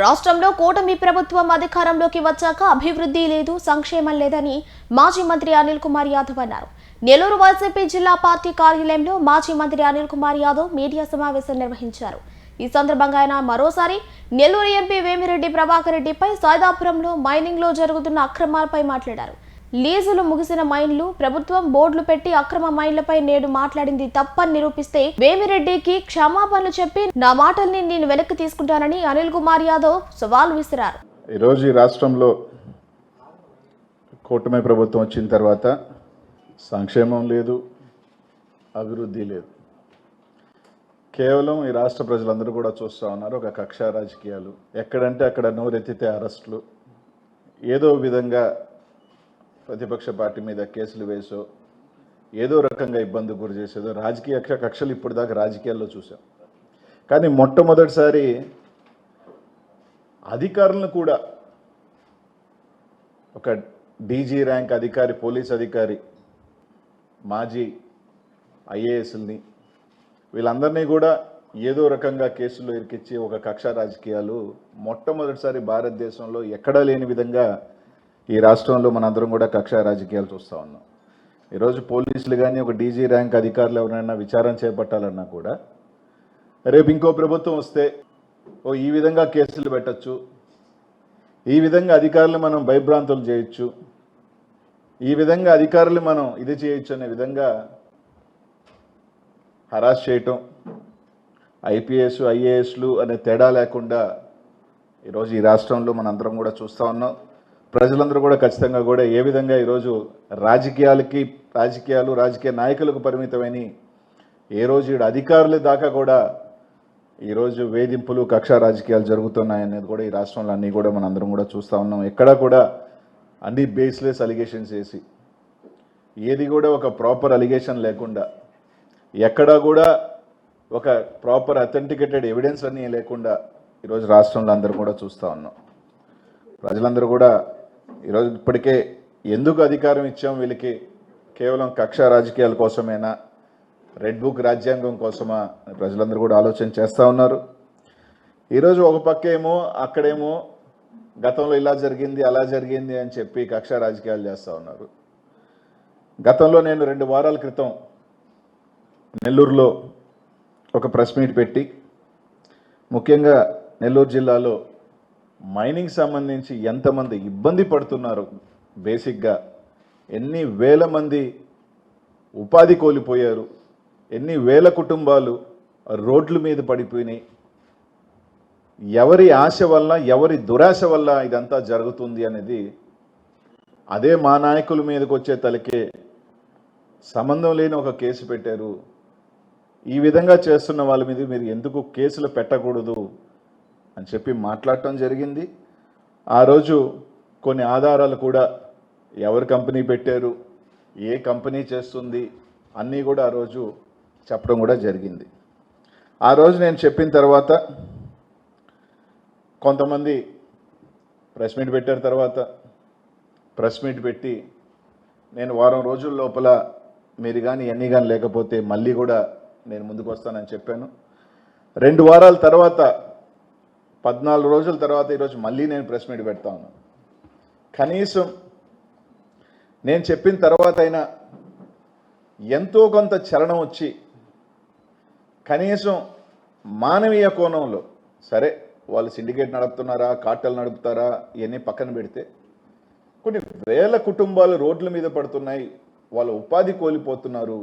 రాష్ట్రంలో కూటమి ప్రభుత్వం అధికారంలోకి వచ్చాక అభివృద్ధి లేదు, సంక్షేమం లేదని మాజీ మంత్రి అనిల్ కుమార్ యాదవ్ అన్నారు. నెల్లూరు వైసీపీ జిల్లా పార్టీ కార్యాలయంలో మాజీ మంత్రి అనిల్ కుమార్ యాదవ్ మీడియా సమావేశం నిర్వహించారు. ఈ సందర్భంగా ఆయన మరోసారి నెల్లూరు ఎంపీ వేమిరెడ్డి ప్రభాకర్ రెడ్డిపై సైదాపురంలో మైనింగ్ లో జరుగుతున్న అక్రమాలపై మాట్లాడారు. లీజులు ముగిసిన మైన్లు ప్రభుత్వం బోర్డులు పెట్టి అక్రమ మైన్లపై నేడు మాట్లాడింది తప్పని నిరూపిస్తే వేమిరెడ్డికి క్షమాపణలు చెప్పి నా మాటల్ని నేను వెనక్కి తీసుకుంటానని అనిల్ కుమార్ యాదవ్ సవాల్ విసిరారు. ఈరోజు ఈ రాష్ట్రంలో కూటమి ప్రభుత్వం వచ్చిన తర్వాత సంక్షేమం లేదు, అభివృద్ధి లేదు. కేవలం ఈ రాష్ట్ర ప్రజలందరూ కూడా చూస్తూ ఉన్నారు ఒక కక్ష రాజకీయాలు. ఎక్కడంటే అక్కడ నోరెత్తితే అరెస్టులు, ఏదో విధంగా ప్రతిపక్ష పార్టీ మీద కేసులు వేసో ఏదో రకంగా ఇబ్బంది గురి చేసేదో రాజకీయ కక్షలు ఇప్పుడు దాకా రాజకీయాల్లో చూసాం. కానీ మొట్టమొదటిసారి అధికారులను కూడా ఒక డీజీ ర్యాంక్ అధికారి, పోలీస్ అధికారి, మాజీ ఐఏఎస్ని వీళ్ళందరినీ కూడా ఏదో రకంగా కేసుల్లో ఇరికిచ్చి ఒక కక్ష రాజకీయాలు మొట్టమొదటిసారి భారతదేశంలో ఎక్కడా లేని విధంగా ఈ రాష్ట్రంలో మనందరం కూడా కక్ష రాజకీయాలు చూస్తూ ఉన్నాం. ఈరోజు పోలీసులు కానీ ఒక డీజీ ర్యాంక్ అధికారులు ఎవరైనా విచారణ చేపట్టాలన్నా కూడా రేపు ఇంకో ప్రభుత్వం వస్తే ఈ విధంగా కేసులు పెట్టచ్చు, ఈ విధంగా అధికారులు మనం భయభ్రాంతులు చేయొచ్చు, ఈ విధంగా అధికారులు మనం ఇది చేయొచ్చు అనే విధంగా హరాస్ చేయటం, ఐపీఎస్ ఐఏఎస్లు అనే తేడా లేకుండా ఈరోజు ఈ రాష్ట్రంలో మనందరం కూడా చూస్తూ ఉన్నాం. ప్రజలందరూ కూడా ఖచ్చితంగా కూడా ఏ విధంగా ఈరోజు రాజకీయ నాయకులకు పరిమితమైన ఏ రోజు అధికారుల దాకా కూడా ఈరోజు వేధింపులు, కక్ష రాజకీయాలు జరుగుతున్నాయనేది కూడా ఈ రాష్ట్రంలో అన్నీ కూడా మనందరం కూడా చూస్తూ ఉన్నాం. ఎక్కడా కూడా అన్ని బేస్లెస్ అలిగేషన్స్ వేసి ఏది కూడా ఒక ప్రాపర్ అలిగేషన్ లేకుండా, ఎక్కడా కూడా ఒక ప్రాపర్ అథెంటికేటెడ్ ఎవిడెన్స్ అన్నీ లేకుండా ఈరోజు రాష్ట్రంలో అందరూ కూడా చూస్తూ ఉన్నాం. ప్రజలందరూ కూడా ఈరోజు ఇప్పటికే ఎందుకు అధికారం ఇచ్చాం వీళ్ళకి, కేవలం కక్ష రాజకీయాల కోసమేనా, రెడ్ బుక్ రాజ్యాంగం కోసమా ప్రజలందరూ కూడా ఆలోచన చేస్తూ ఉన్నారు. ఈరోజు ఒక పక్కేమో అక్కడేమో గతంలో ఇలా జరిగింది అలా జరిగింది అని చెప్పి కక్ష రాజకీయాలు చేస్తూ ఉన్నారు. గతంలో నేను 2 వారాల క్రితం నెల్లూరులో ఒక ప్రెస్ మీట్ పెట్టి ముఖ్యంగా నెల్లూరు జిల్లాలో మైనింగ్ సంబంధించి ఎంతమంది ఇబ్బంది పడుతున్నారు, బేసిక్గా ఎన్ని వేల మంది ఉపాధి కోల్పోయారు, ఎన్ని వేల కుటుంబాలు రోడ్ల మీద పడిపోయినాయి, ఎవరి ఆశ వల్ల ఎవరి దురాశ వల్ల ఇదంతా జరుగుతుంది అనేది అదే మా నాయకుల మీదకి వచ్చే తలకే సంబంధం లేని ఒక కేసు పెట్టారు. ఈ విధంగా చేస్తున్న వాళ్ళ మీద మీరు ఎందుకు కేసులు పెట్టకూడదు అని చెప్పి మాట్లాడటం జరిగింది. ఆ రోజు కొన్ని ఆధారాలు కూడా ఎవరు కంపెనీ పెట్టారు, ఏ కంపెనీ చేస్తుంది అన్నీ కూడా ఆ రోజు చెప్పడం కూడా జరిగింది. ఆ రోజు నేను చెప్పిన తర్వాత కొంతమంది ప్రెస్ మీట్ పెట్టారు. తర్వాత ప్రెస్ మీట్ పెట్టి నేను వారం రోజుల లోపల మీరు కానీ ఎన్ని కానీ లేకపోతే మళ్ళీ కూడా నేను ముందుకు వస్తానని చెప్పాను. 2 వారాల తర్వాత 14 రోజుల తర్వాత ఈరోజు మళ్ళీ నేను ప్రెస్ మీట్ పెడతా ఉన్నాను. కనీసం నేను చెప్పిన తర్వాత అయినా ఎంతో కొంత చలనం వచ్చి కనీసం మానవీయ కోణంలో, సరే వాళ్ళు సిండికేట్ నడుపుతున్నారా, కార్టెల్ నడుపుతారా, ఇవన్నీ పక్కన పెడితే కొన్ని వేల కుటుంబాలు రోడ్ల మీద పడుతున్నాయి, వాళ్ళ ఉపాధి కోల్పోతున్నారు,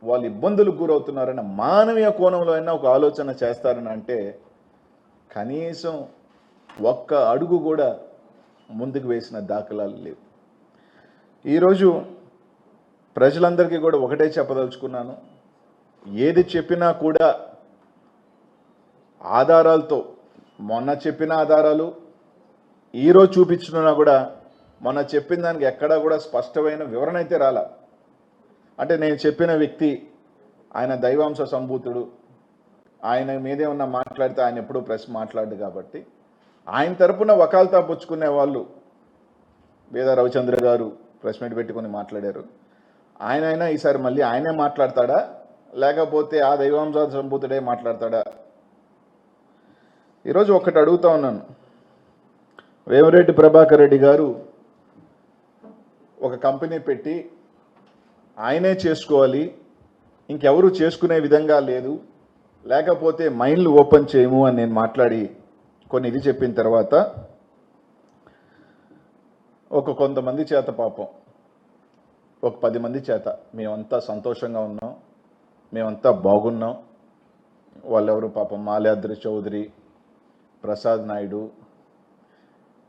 వాళ్ళు ఇబ్బందులకు గురవుతున్నారన్న మానవీయ కోణంలో అయినా ఒక ఆలోచన చేస్తారని అంటే కనీసం ఒక్క అడుగు కూడా ముందుకు వేసిన దాఖలాలు లేవు. ఈరోజు ప్రజలందరికీ కూడా ఒకటే చెప్పదలుచుకున్నాను, ఏది చెప్పినా కూడా ఆధారాలతో, మొన్న చెప్పిన ఆధారాలు ఈరోజు చూపించున్నా కూడా మొన్న చెప్పిన దానికి ఎక్కడా కూడా స్పష్టమైన వివరణ అయితే రాలా. అంటే నేను చెప్పిన వ్యక్తి ఆయన దైవాంశ సంభూతుడు, ఆయన మీదే ఉన్న మాట్లాడితే ఆయన ఎప్పుడూ ప్రెస్ మాట్లాడు కాబట్టి ఆయన తరపున వకాల్తా పుచ్చుకునే వాళ్ళు వేద రవిచంద్ర గారు ప్రెస్ మీట్ పెట్టుకొని మాట్లాడారు. ఆయనైనా ఈసారి మళ్ళీ ఆయనే మాట్లాడతాడా, లేకపోతే ఆ దైవాంశ సంభూతుడే మాట్లాడతాడా? ఈరోజు ఒకటి అడుగుతా ఉన్నాను, వేమిరెడ్డి ప్రభాకర్ రెడ్డి గారు ఒక కంపెనీ పెట్టి ఆయనే చేసుకోవాలి, ఇంకెవరు చేసుకునే విధంగా లేదు, లేకపోతే మైన్లు ఓపెన్ చేయము అని నేను మాట్లాడి కొన్ని ఇది చెప్పిన తర్వాత కొంతమంది చేత పాపం 10 మంది చేత మేమంతా సంతోషంగా ఉన్నాం, మేమంతా బాగున్నాం, వాళ్ళెవరు పాపం మాల్యాద్రి చౌదరి, ప్రసాద్ నాయుడు,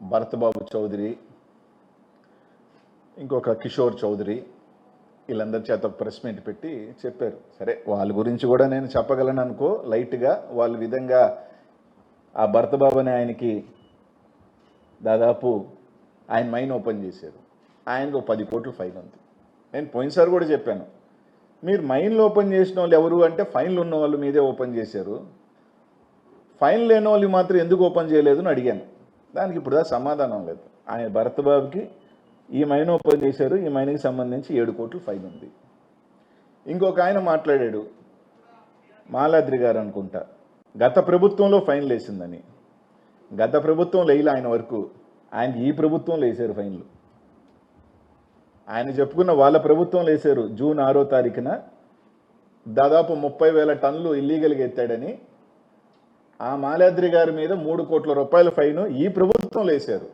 భరత్బాబు చౌదరి, ఇంకొక కిషోర్ చౌదరి, వీళ్ళందరి చేత ఒక ప్రెస్ మీట్ పెట్టి చెప్పారు. సరే వాళ్ళ గురించి కూడా నేను చెప్పగలను అనుకో లైట్గా. వాళ్ళ విధంగా ఆ భరతబాబు అనే ఆయనకి దాదాపు ఆయన మైన్ ఓపెన్ చేశారు, ఆయనకు 10 కోట్ల ఫైన్ ఉంది. నేను పోయినసారి కూడా చెప్పాను, మీరు మైన్లు ఓపెన్ చేసిన వాళ్ళు ఎవరు అంటే ఫైన్లు ఉన్న వాళ్ళు మీదే ఓపెన్ చేశారు, ఫైన్ లేని వాళ్ళు మాత్రం ఎందుకు ఓపెన్ చేయలేదు అని అడిగాను. దానికి ఇప్పుడు సమాధానం లేదు. ఆయన భరతబాబుకి ఈ మైన్ ఓపెన్ చేశారు, ఈ మైన్కి సంబంధించి 7 కోట్ల ఫైన్ ఉంది. ఇంకొక ఆయన మాట్లాడాడు, మాలాద్రి గారు అనుకుంటా, గత ప్రభుత్వంలో ఫైన్లు వేసిందని. గత ప్రభుత్వంలో వేయలే ఆయన వరకు, ఆయన ఈ ప్రభుత్వంలో వేసారు ఫైన్లు. ఆయన చెప్పుకున్న వాళ్ళ ప్రభుత్వంలో వేసారు. జూన్ 6వ తారీఖున దాదాపు 30,000 టన్నులు ఇల్లీగల్గా ఎత్తాడని ఆ మాలాద్రి గారి మీద 3 కోట్ల రూపాయల ఫైను ఈ ప్రభుత్వంలో వేశారు.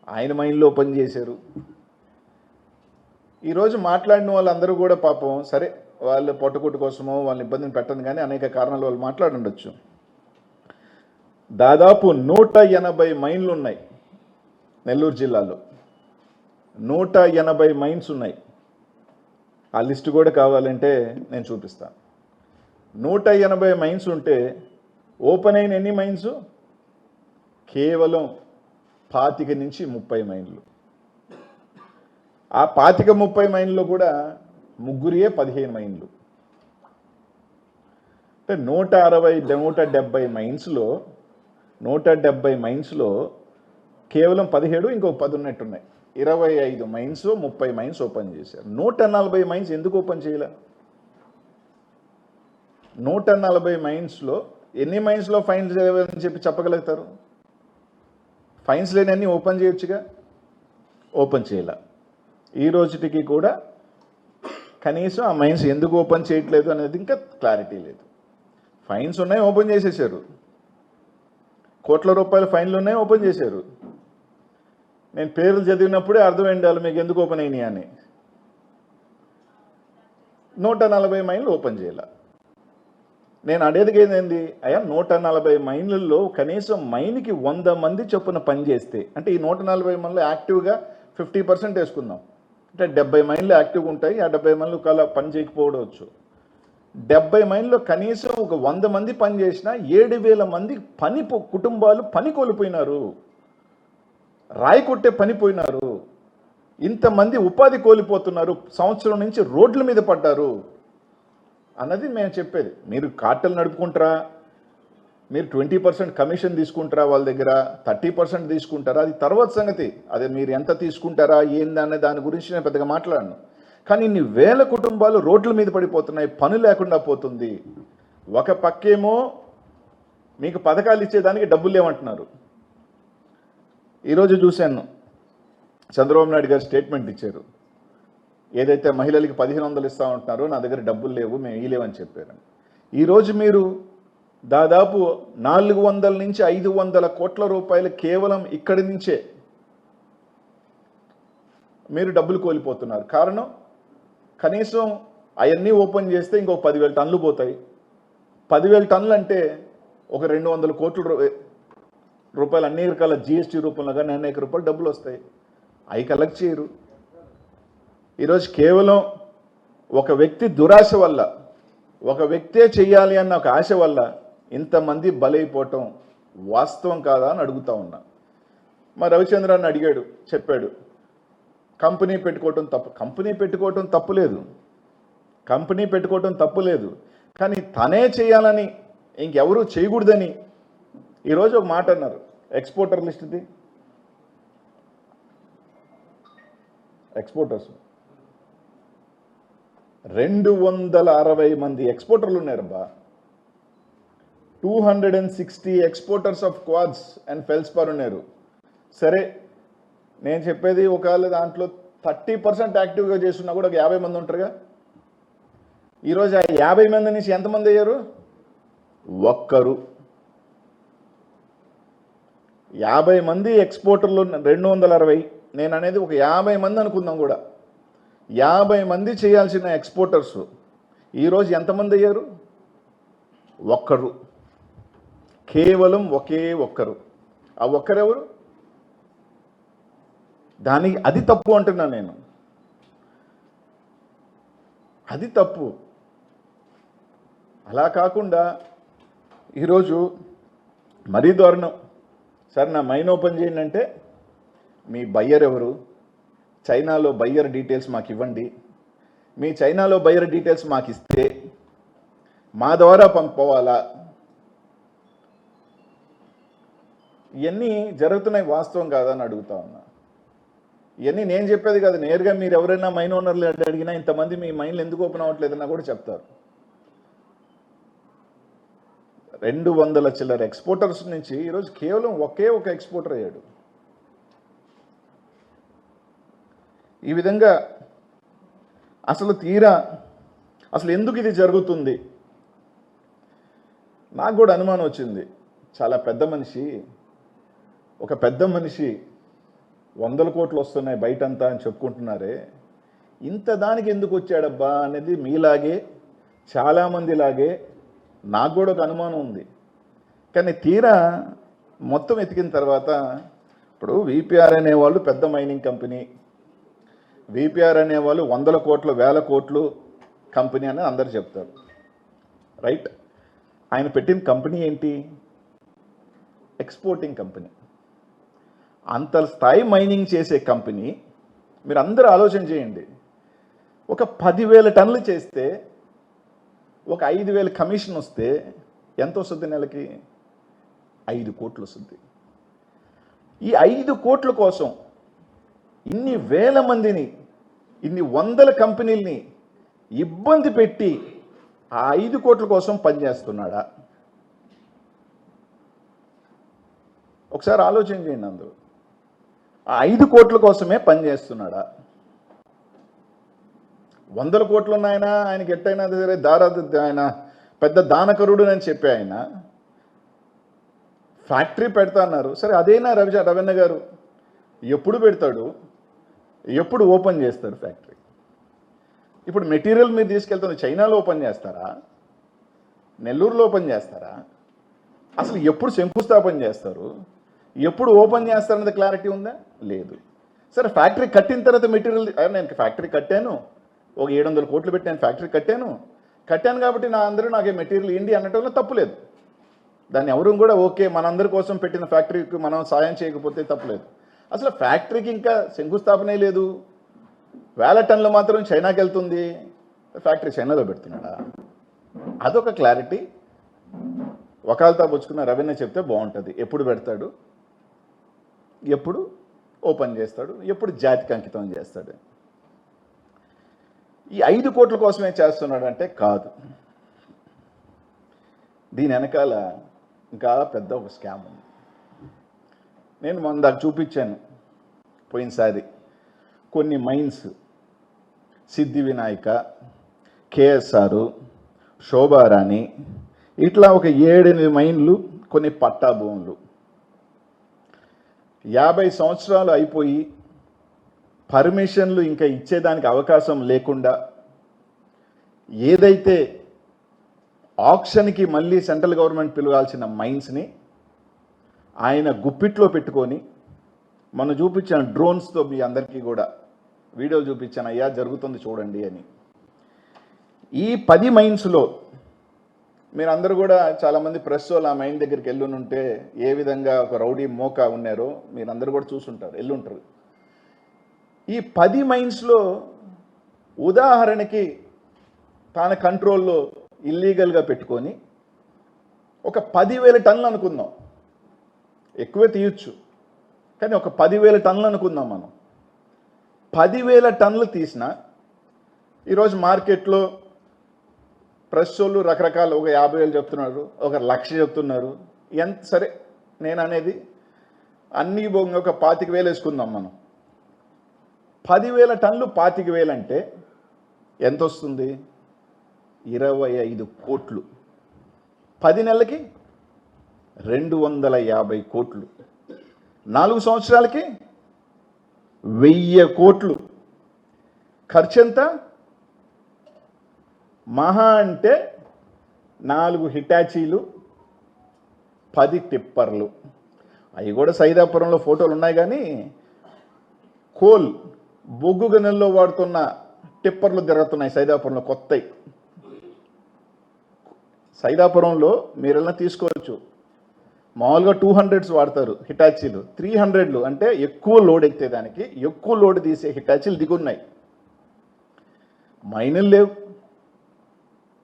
ఆయన మైండ్లో ఓపెన్ చేశారు. ఈరోజు మాట్లాడిన వాళ్ళందరూ కూడా పాపం సరే వాళ్ళు పొట్టకొట్టు కోసమో వాళ్ళని ఇబ్బందిని పెట్టను, కానీ అనేక కారణాలు వాళ్ళు మాట్లాడుండొచ్చు. దాదాపు 180 మైన్లు ఉన్నాయి నెల్లూరు జిల్లాలో. 180 మైన్స్ ఉన్నాయి. ఆ లిస్టు కూడా కావాలంటే నేను చూపిస్తాను. 180 మైన్స్ ఉంటే ఓపెన్ అయిన ఎన్ని మైన్స్? కేవలం 25 నుంచి 30 మైన్లు. ఆ 25-30 మైన్లో కూడా ముగ్గురియే 15 మైన్లు. అంటే 170 మైన్స్లో కేవలం 17 ఇంకో 10 ఉన్నట్టున్నాయి. 25 మైన్స్ 30 మైన్స్ ఓపెన్ చేశారు. 140 మైన్స్ ఎందుకు ఓపెన్ చేయలే? 140 మైన్స్లో ఎన్ని మైన్స్లో ఫైన్స్ అని చెప్పి చెప్పగలుగుతారు? ఫైన్స్ లేనన్నీ ఓపెన్ చేయొచ్చుగా, ఓపెన్ చేయలే. ఈ రోజుటికి కూడా కనీసం ఆ మైన్స్ ఎందుకు ఓపెన్ చేయట్లేదు అనేది ఇంకా క్లారిటీ లేదు. ఫైన్స్ ఉన్నాయి, ఓపెన్ చేసేసారు. కోట్ల రూపాయల ఫైన్లు ఉన్నాయి, ఓపెన్ చేశారు. నేను పేర్లు చదివినప్పుడే అర్థమైంది వాళ్ళు మీకు ఎందుకు ఓపెన్ అయినాయి అని. 140 మైన్లు ఓపెన్ చేయాల. నేను అడేది ఏంది అయ్యా, 140 మైన్లలో కనీసం మైన్కి 100 మంది చొప్పున పని చేస్తే, అంటే ఈ 140 మైన్లు యాక్టివ్గా 50% వేసుకుందాం, అంటే 70 మైన్లు యాక్టివ్గా ఉంటాయి. ఆ 70 మైన్లు కలా పని చేయకపోవచ్చు. 70 మైన్లో కనీసం ఒక 100 మంది పని చేసినా 7,000 మంది కుటుంబాలు పని కోల్పోయినారు, రాయి కొట్టే పని పోయినారు. ఇంతమంది ఉపాధి కోల్పోతున్నారు, సంవత్సరం నుంచి రోడ్ల మీద పడ్డారు అన్నది మేము చెప్పేది. మీరు కార్టెల్ నడుపుకుంటారా, మీరు 20% కమిషన్ తీసుకుంటారా, వాళ్ళ దగ్గర 30% తీసుకుంటారా, అది తర్వాత సంగతి. అదే మీరు ఎంత తీసుకుంటారా ఏందనే దాని గురించి నేను పెద్దగా మాట్లాడను. కానీ ఇన్ని వేల కుటుంబాలు రోడ్ల మీద పడిపోతున్నాయి, పని లేకుండా పోతుంది. ఒక పక్కేమో మీకు పథకాలు ఇచ్చేదానికి డబ్బులు లేవంటున్నారు. ఈరోజు చూశాను చంద్రబాబు నాయుడు గారు స్టేట్మెంట్ ఇచ్చారు, ఏదైతే మహిళలకి 1,500 ఇస్తా ఉంటున్నారో నా దగ్గర డబ్బులు లేవు, మేము ఇవ్వలేమని చెప్పారు. ఈరోజు మీరు దాదాపు 400 నుంచి 500 కోట్ల రూపాయలు కేవలం ఇక్కడి నుంచే మీరు డబ్బులు కోల్పోతున్నారు. కారణం కనీసం అవన్నీ ఓపెన్ చేస్తే ఇంకొక 10,000 టన్నులు పోతాయి. 10,000 టన్నులు అంటే ఒక 200 కోట్ల రూపాయలు అన్ని రకాల జిఎస్టీ రూపంలో కానీ అనేక రూపాయలు డబ్బులు వస్తాయి. అవి కలెక్ట్ చేయరు. ఈరోజు కేవలం ఒక వ్యక్తి దురాశ వల్ల, ఒక వ్యక్తే చెయ్యాలి అన్న ఒక ఆశ వల్ల ఇంతమంది బలైపోవటం వాస్తవం కాదా అని అడుగుతా ఉన్నా. మా రవిచంద్రాన్ని అడిగాడు, చెప్పాడు కంపెనీ పెట్టుకోవటం తప్పు. కంపెనీ పెట్టుకోవటం తప్పులేదు, కంపెనీ పెట్టుకోవటం తప్పులేదు. కానీ తనే చేయాలని ఇంకెవరూ చేయకూడదని ఈరోజు ఒక మాట అన్నారు. ఎక్స్పోర్టర్ లిస్ట్ది, ఎక్స్పోర్టర్స్ 260 మంది ఎక్స్పోర్టర్లు ఉన్నారబ్బా. 260 exporters of quads and feldspar ఉన్నారు. సరే నేను చెప్పేది ఒకవేళ దాంట్లో 30% యాక్టివ్గా చేస్తున్నా కూడా ఒక 50 మంది ఉంటారుగా. ఈరోజు ఆ 50 మంది నుంచి ఎంతమంది అయ్యారు? ఒక్కరు. 50 మంది ఎక్స్పోర్టర్లు 260. నేను అనేది ఒక 50 మంది అనుకుందాం కూడా. 50 మంది చేయాల్సిన ఎక్స్పోర్టర్స్ ఈరోజు ఎంతమంది అయ్యారు? ఒక్కరు. కేవలం ఒకే ఒక్కరు. ఆ ఒక్కరెవరు? దానికి అది తప్పు అంటున్నా నేను. అది తప్పు. అలా కాకుండా ఈరోజు మరీ దారుణం. సార్ నా మైన్ ఓపెన్ చేయండి అంటే మీ బయ్యర్ ఎవరు? చైనాలో బయ్యర్ డీటెయిల్స్ మాకు ఇవ్వండి. మీ చైనాలో బయ్యర్ డీటెయిల్స్ మాకు ఇస్తే మా ద్వారా పంపుకోవాలా? ఇవన్నీ జరుగుతున్నాయి, వాస్తవం కాదని అడుగుతా ఉన్నా. ఇవన్నీ నేను చెప్పేది కాదు, నేరుగా మీరు ఎవరైనా మైన్ ఓనర్లు అడిగినా ఇంతమంది మీ మైన్లు ఎందుకు ఓపెన్ అవ్వట్లేదన్నా కూడా చెప్తారు. 200 చిల్లర ఎక్స్పోర్టర్స్ నుంచి ఈరోజు కేవలం ఒకే ఒక ఎక్స్పోర్టర్ అయ్యాడు. ఈ విధంగా అసలు తీరా అసలు ఎందుకు ఇది జరుగుతుంది? నాకు కూడా అనుమానం వచ్చింది. చాలా పెద్ద మనిషి, ఒక పెద్ద మనిషి 100 కోట్లు వస్తున్నాయి బయటంతా అని చెప్పుకుంటున్నారే, ఇంత దానికి ఎందుకు వచ్చాడబ్బా అనేది మీలాగే చాలామందిలాగే నాకు కూడా ఒక అనుమానం ఉంది. కానీ తీరా మొత్తం ఎతికిన తర్వాత ఇప్పుడు విపిఆర్ అనేవాళ్ళు పెద్ద మైనింగ్ కంపెనీ, విపిఆర్ అనేవాళ్ళు 100 కోట్లు 1000 కోట్లు కంపెనీ అని అందరు చెప్తారు, రైట్? ఆయన పెట్టిన కంపెనీ ఏంటి? Exporting company. అంత స్థాయి మైనింగ్ చేసే కంపెనీ. మీరు అందరూ ఆలోచన చేయండి, ఒక 10,000 టన్నులు చేస్తే ఒక 5,000 కమిషన్ వస్తే ఎంత వస్తుంది? నెలకి 5 కోట్లు వస్తుంది. ఈ 5 కోట్ల కోసం ఇన్ని వేల మందిని, ఇన్ని వందల కంపెనీల్ని ఇబ్బంది పెట్టి ఆ 5 కోట్ల కోసం పనిచేస్తున్నాడా? ఒకసారి ఆలోచన చేయండి. అందరూ ఆ 5 కోట్ల కోసమే పనిచేస్తున్నాడా? 100 కోట్లు ఉన్నాయన ఆయనకి ఎట్టయినా సరే ఆయన పెద్ద దానకరుడు అని చెప్పి ఆయన ఫ్యాక్టరీ పెడతా అన్నారు. సరే అదేనా రవీణ గారు ఎప్పుడు పెడతాడు? ఎప్పుడు ఓపెన్ చేస్తారు ఫ్యాక్టరీ? ఇప్పుడు మెటీరియల్ మీరు తీసుకెళ్తుంది చైనాలో ఓపెన్ చేస్తారా? నెల్లూరులో ఓపెన్ చేస్తారా? అసలు ఎప్పుడు శంకుస్థాపన చేస్తారు? ఎప్పుడు ఓపెన్ చేస్తారన్నది క్లారిటీ ఉందా? లేదు. సరే ఫ్యాక్టరీ కట్టిన తర్వాత మెటీరియల్, నేను ఫ్యాక్టరీ కట్టాను, ఒక 700 కోట్లు పెట్టి నేను ఫ్యాక్టరీ కట్టాను కాబట్టి నాకు మెటీరియల్ ఇండి అనటంలో తప్పులేదు. దాన్ని ఎవరు కూడా ఓకే, మనందరి కోసం పెట్టిన ఫ్యాక్టరీకి మనం సాయం చేయకపోతే తప్పులేదు. అసలు ఫ్యాక్టరీకి ఇంకా శంకుస్థాపనే లేదు, 1000 టన్నులు మాత్రం చైనాకి వెళ్తుంది, ఫ్యాక్టరీ చైనాలో పెడుతున్నాడా? అదొక క్లారిటీ వకాల్తా పుచ్చుకున్న రవీణ చెప్తే బాగుంటుంది. ఎప్పుడు పెడతాడు, ఎప్పుడు ఓపెన్ చేస్తాడు, ఎప్పుడు జాతికి అంకితం చేస్తాడు? ఈ 5 కోట్ల కోసమే చేస్తున్నాడు అంటే కాదు. దీని వెనకాల ఇంకా పెద్ద ఒక స్కామ్ ఉంది. నేను దాకా చూపించాను పోయినసారి కొన్ని మైన్స్, సిద్ధి వినాయక, కేఎస్ఆర్, శోభారాణి, ఇట్లా ఒక 7-8 మైన్లు, కొన్ని పట్టా భూములు 50 సంవత్సరాలు అయిపోయి పర్మిషన్లు ఇంకా ఇచ్చేదానికి అవకాశం లేకుండా ఏదైతే ఆక్షన్కి మళ్ళీ సెంట్రల్ గవర్నమెంట్ పిలవాల్సిన మైన్స్ని ఆయన గుప్పిట్లో పెట్టుకొని, మనం చూపించిన డ్రోన్స్తో మీ అందరికీ కూడా వీడియో చూపించాను, అయ్యా జరుగుతుంది చూడండి అని. ఈ 10 మైన్స్లో మీరందరూ కూడా చాలామంది ప్రెస్ వాళ్ళు ఆ మైన్ దగ్గరికి వెళ్ళుంటే ఏ విధంగా ఒక రౌడీ మోకా ఉన్నారో మీరందరూ కూడా చూసుంటారు, వెళ్ళుంటారు. ఈ 10 మైన్స్లో ఉదాహరణకి తన కంట్రోల్లో ఇల్లీగల్గా పెట్టుకొని ఒక 10,000 టన్నులు అనుకుందాం, ఎక్కువే తీయచ్చు కానీ ఒక 10,000 టన్నులు అనుకుందాం మనం. 10,000 టన్నులు తీసిన ఈరోజు మార్కెట్లో ప్రెస్ వాళ్ళు రకరకాల, ఒక 50,000 చెప్తున్నారు, ఒక 1,00,000 చెప్తున్నారు. ఎంత సరే నేను అనేది అన్నీ పోగా ఒక 25,000 వేసుకుందాం మనం. 10,000 టన్నులు 25,000 అంటే ఎంత వస్తుంది? 25 కోట్లు. 10 నెలలకి 250 కోట్లు. 4 సంవత్సరాలకి 1000 కోట్లు. ఖర్చు ఎంత? మహా అంటే 4 హిటాచీలు, 10 టిప్పర్లు. అవి కూడా సైదాపురంలో ఫోటోలు ఉన్నాయి, కానీ కోల్ బొగ్గు గనుల్లో వాడుతున్న టిప్పర్లు తిరుగుతున్నాయి సైదాపురంలో కొత్తవి. సైదాపురంలో మీరెలా తీసుకోవచ్చు, మామూలుగా 200s వాడతారు హిటాచీలు, 300లు అంటే ఎక్కువ లోడ్ ఎత్తేదానికి ఎక్కువ లోడ్ తీసే హిటాచీలు దిగున్నాయి. మైనులు లేవు,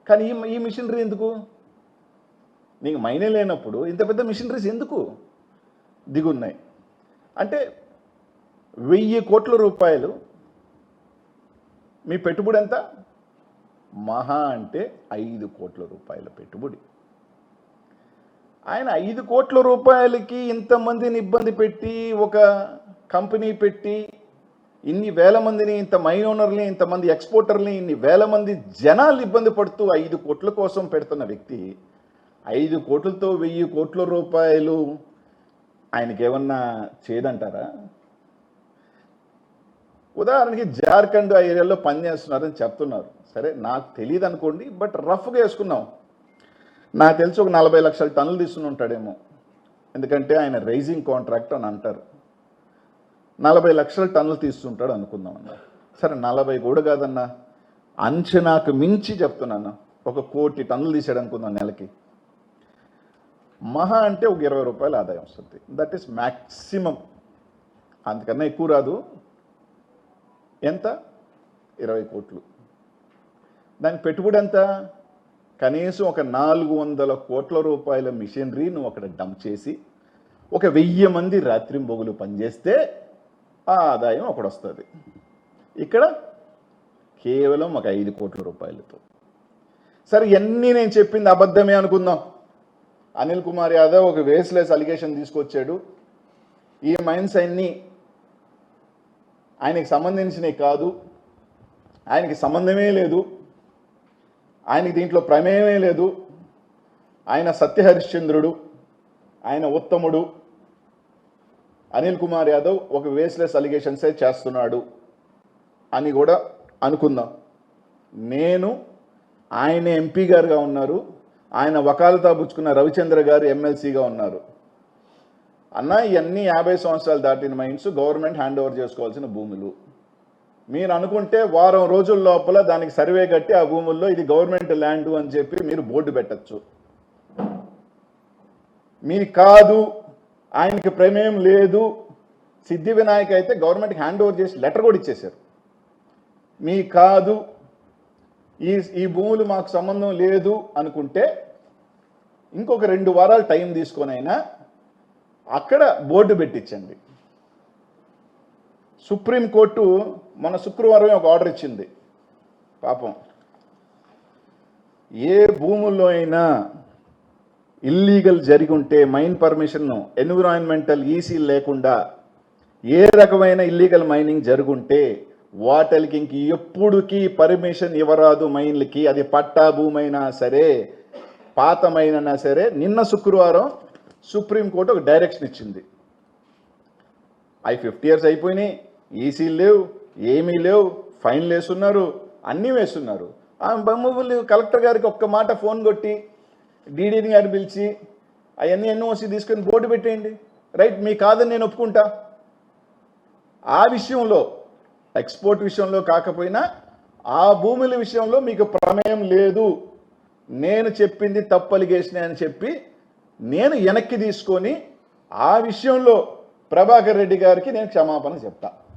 కానీ ఈ మిషనరీ ఎందుకు? నీకు మైనే లేనప్పుడు ఇంత పెద్ద మిషనరీస్ ఎందుకు దిగున్నాయి? అంటే 1000 కోట్ల రూపాయలు మీ పెట్టుబడి ఎంత? మహా అంటే 5 కోట్ల రూపాయల పెట్టుబడి. ఆయన 5 కోట్ల రూపాయలకి ఇంతమందిని ఇబ్బంది పెట్టి, ఒక కంపెనీ పెట్టి, ఇన్ని వేల మందిని, ఇంత మైన్ ఓనర్ని, ఇంతమంది ఎక్స్పోర్టర్ని, ఇన్ని వేల మంది జనాలు ఇబ్బంది పడుతూ 5 కోట్ల కోసం పెడుతున్న వ్యక్తి 5 కోట్లతో 1000 కోట్ల రూపాయలు ఆయనకి ఏమన్నా చేయదంటారా? ఉదాహరణకి జార్ఖండ్ ఆ ఏరియాలో పనిచేస్తున్నారని చెప్తున్నారు. సరే, నాకు తెలియదు అనుకోండి, బట్ రఫ్గా వేసుకున్నాం. నాకు తెలిసి ఒక 40 లక్షల టన్నులు తీసుకుని ఉంటాడేమో, ఎందుకంటే ఆయన రైజింగ్ కాంట్రాక్ట్ అని అంటారు. 40 లక్షల టన్నులు తీస్తుంటాడు అనుకుందాం అన్న. సరే, 40 కూడా కాదన్నా, అంచనాకు మించి చెప్తున్నాను, 1 కోటి టన్నులు తీసాడు అనుకుందాం నెలకి. మహా అంటే ఒక 20 రూపాయల ఆదాయం వస్తుంది. దట్ ఈస్ మ్యాక్సిమం, అంతకన్నా ఎక్కువ రాదు. ఎంత? 20 కోట్లు. దానికి పెట్టుబడి ఎంత? కనీసం ఒక 400 కోట్ల రూపాయల మిషనరీ నువ్వు అక్కడ డంప్ చేసి ఒక 1000 మంది రాత్రింబొగులు పనిచేస్తే ఆ ఆదాయం ఒకటి వస్తుంది. ఇక్కడ కేవలం ఒక 5 కోట్ల రూపాయలతో. సరే, ఇవన్నీ నేను చెప్పింది అబద్ధమే అనుకుందాం. అనిల్ కుమార్ యాదవ్ ఒక వేస్లెస్ అలిగేషన్ తీసుకొచ్చాడు. ఈ మైన్స్ అన్నీ ఆయనకి సంబంధించినవి కాదు, ఆయనకి సంబంధమే లేదు, ఆయనకి దీంట్లో ప్రమేయమే లేదు, ఆయన సత్యహరిశ్చంద్రుడు, ఆయన ఉత్తముడు. అనిల్ కుమార్ యాదవ్ ఒక వేస్లెస్ అలిగేషన్సే చేస్తున్నాడు అని కూడా అనుకుందాం. నేను ఆయన ఎంపీ గారుగా ఉన్నారు, ఆయన వకాలతా పుచ్చుకున్న రవిచంద్ర గారు ఎమ్మెల్సీగా ఉన్నారు. అన్న, ఇవన్నీ 50 సంవత్సరాలు దాటిన మైన్స్, గవర్నమెంట్ హ్యాండ్ ఓవర్ చేసుకోవాల్సిన భూములు. మీరు అనుకుంటే వారం రోజుల లోపల దానికి సర్వే కట్టి ఆ భూముల్లో ఇది గవర్నమెంట్ ల్యాండ్ అని చెప్పి మీరు బోర్డు పెట్టచ్చు. మీరు కాదు, ఆయనకి ప్రమేయం లేదు, సిద్ధి వినాయక్ అయితే గవర్నమెంట్కి హ్యాండ్ ఓవర్ చేసి లెటర్ కూడా ఇచ్చేశారు. మీ కాదు, ఈ భూములు మాకు సంబంధం లేదు అనుకుంటే ఇంకొక 2 వారాలు టైం తీసుకొనైనా అక్కడ బోర్డు పెట్టించండి. సుప్రీంకోర్టు మన శుక్రవారం ఒక ఆర్డర్ ఇచ్చింది. పాపం, ఏ భూముల్లో అయినా ఇల్లీగల్ జరిగి ఉంటే, మైన్ పర్మిషన్, ఎన్విరాన్మెంటల్ ఈసీ లేకుండా ఏ రకమైన ఇల్లీగల్ మైనింగ్ జరుగుంటే వాటికి ఇంక ఎప్పుడుకి పర్మిషన్ ఇవ్వరాదు మైన్లకి. అది పట్టా భూమైనా సరే, పాతమైనా సరే. నిన్న శుక్రవారం సుప్రీంకోర్టు ఒక డైరెక్షన్ ఇచ్చింది. 50 years అయిపోయినాయి, ఈసీలు లేవు, ఏమీ లేవు, ఫైన్లు వేస్తున్నారు, అన్నీ వేస్తున్నారు. ఆ భూములు కలెక్టర్ గారికి ఒక్క మాట ఫోన్ కొట్టి డీడీని గారిని పిలిచి అవన్నీ ఎన్ఓసి తీసుకొని బోర్డు పెట్టేయండి. రైట్, మీ కాదని నేను ఒప్పుకుంటా. ఆ విషయంలో, ఎక్స్పోర్ట్ విషయంలో కాకపోయినా ఆ భూముల విషయంలో మీకు ప్రమేయం లేదు, నేను చెప్పింది తప్పు అలిగేషన్ అని చెప్పి నేను వెనక్కి తీసుకొని ఆ విషయంలో ప్రభాకర్ రెడ్డి గారికి నేను క్షమాపణ చెప్తా.